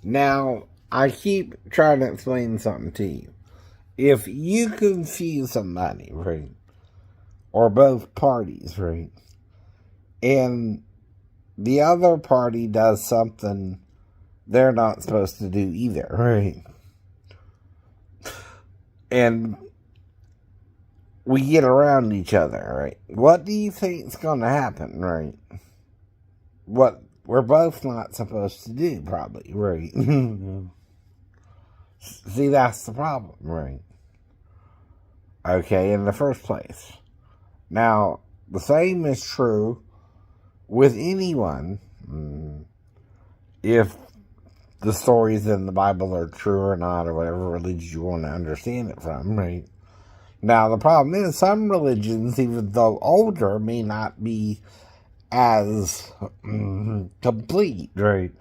Now, I keep trying to explain something to you. If you confuse somebody, right, or both parties, right, and the other party does something they're not supposed to do either, right, and we get around each other, right, what do you think's going to happen, right? What we're both not supposed to do, probably, right? See, that's the problem, right? Okay, in the first place. Now, the same is true with anyone if the stories in the Bible are true or not, or whatever religion you want to understand it from, right? Now, the problem is some religions, even though older, may not be as complete, right?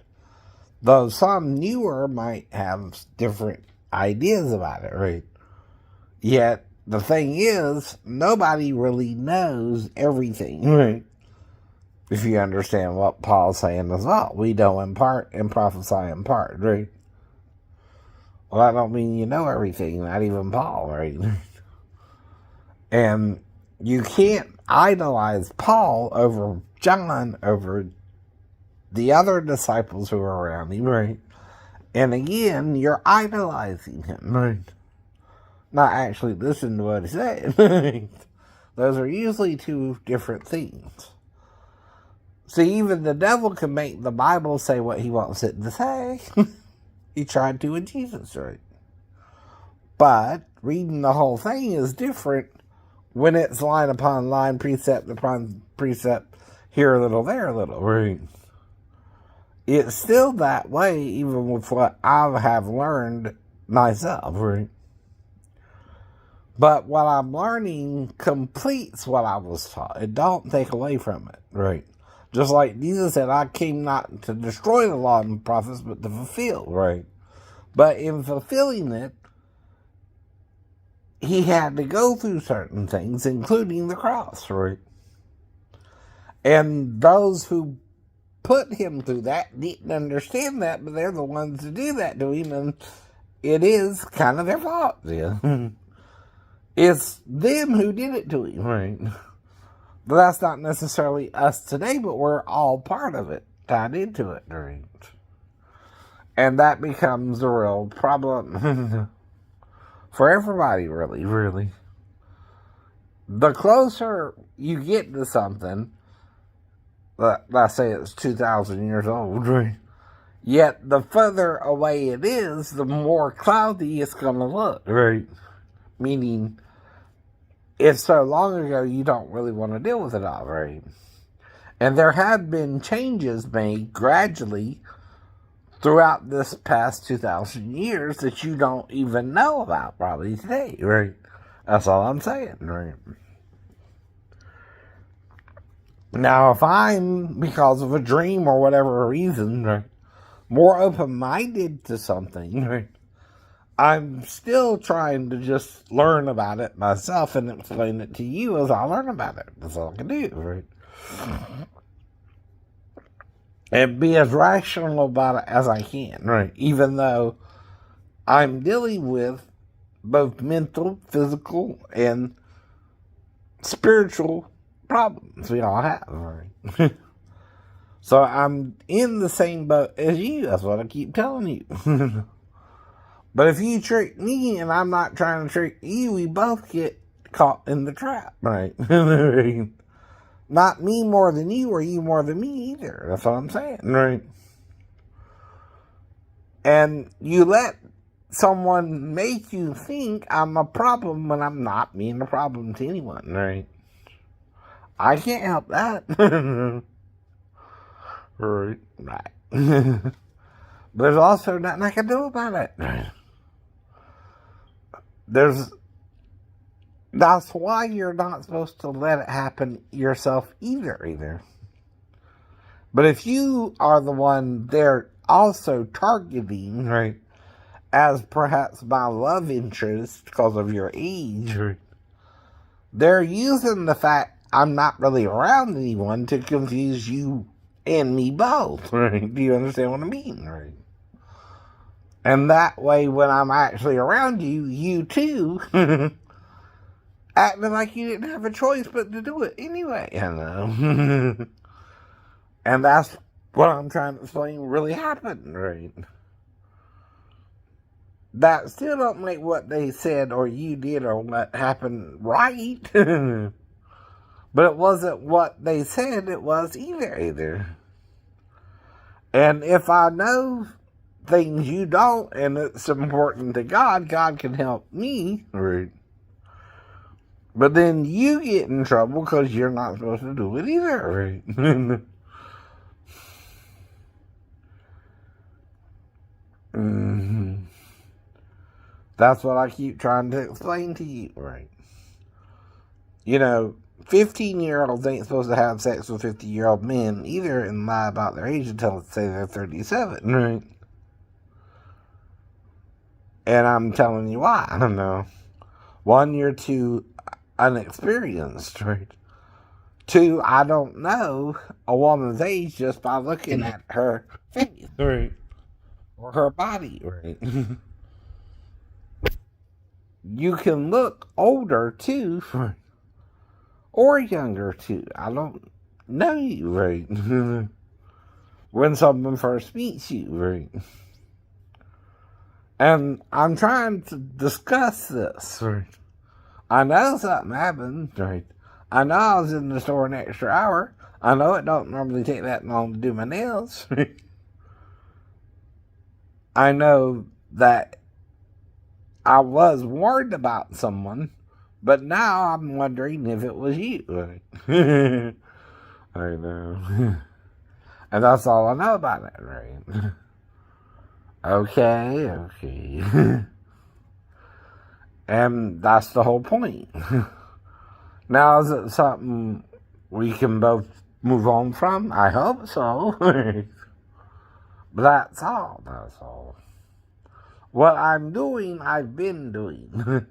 Though some newer might have different ideas about it, right? Yet, the thing is, nobody really knows everything, right? If you understand what Paul's saying as well. We know in part and prophesy in part, right? Well, that don't mean you know everything, not even Paul, right? And you can't idolize Paul over John, over the other disciples who are around him, right? And again, you're idolizing him, right? Not actually listening to what he's saying. Those are usually two different things. See, even the devil can make the Bible say what he wants it to say. He tried to with Jesus, right? But reading the whole thing is different when it's line upon line, precept upon precept, here a little, there a little, right? It's still that way, even with what I have learned myself, right? But what I'm learning completes what I was taught. It don't take away from it, right? Just like Jesus said, I came not to destroy the law and the prophets, but to fulfill, right? But in fulfilling it, he had to go through certain things, including the cross, right? And those who put him through that didn't understand that, but they're the ones who do that to him, and it is kind of their fault, yeah. It's them who did it to him, right? But that's not necessarily us today, but we're all part of it, tied into it, right? And that becomes a real problem for everybody, really, really. The closer you get to something, let's say it's 2,000 years old, right? Yet the further away it is, the more cloudy it's going to look, right? Meaning, it's so long ago you don't really want to deal with it all, right? And there have been changes made gradually throughout this past 2,000 years that you don't even know about probably today, right? That's all I'm saying, right? Now, if I'm, because of a dream or whatever reason, right, more open-minded to something, right, I'm still trying to just learn about it myself and explain it to you as I learn about it. That's all I can do, right? And be as rational about it as I can, right? Even though I'm dealing with both mental, physical, and spiritual problems we all have, right? So I'm in the same boat as you. That's what I keep telling you. But if you trick me and I'm not trying to trick you, we both get caught in the trap, right? Not me more than you or you more than me either. That's what I'm saying, right? And you let someone make you think I'm a problem when I'm not being a problem to anyone, right? I can't help that. Right. But there's also nothing I can do about it. That's why you're not supposed to let it happen yourself either. But if you are the one they're also targeting, right, as perhaps my love interest because of your age, right, they're using the fact I'm not really around anyone to confuse you and me both, right? Do you understand what I mean, right? And that way, when I'm actually around you, you too acting like you didn't have a choice but to do it anyway, you know. And that's what I'm trying to explain really happened, right? That still don't make what they said or you did or what happened right. But it wasn't what they said it was either. And if I know things you don't and it's important to God, God can help me, right? But then you get in trouble because you're not supposed to do it either, right? Mm-hmm. That's what I keep trying to explain to you, right? You know, 15-year-olds ain't supposed to have sex with 50-year-old men either and lie about their age until, say, they're 37, right? And I'm telling you why. I don't know. One, you're too unexperienced, right? Two, I don't know a woman's age just by looking at her face, right? Or her body, right? You can look older too, or younger too. I don't know you, right? When someone first meets you, right? And I'm trying to discuss this, right? I know something happened, right? I know I was in the store an extra hour. I know it don't normally take that long to do my nails. I know that I was warned about someone, but now I'm wondering if it was you. Right? I know. And that's all I know about it, right? Okay. And that's the whole point. Now, is it something we can both move on from? I hope so. But that's all. What I'm doing, I've been doing.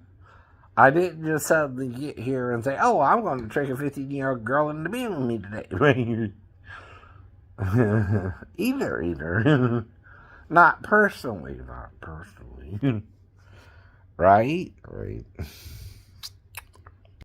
I didn't just suddenly get here and say, oh, I'm going to trick a 15-year-old girl into being with me today. Either. Not personally. Right? Right.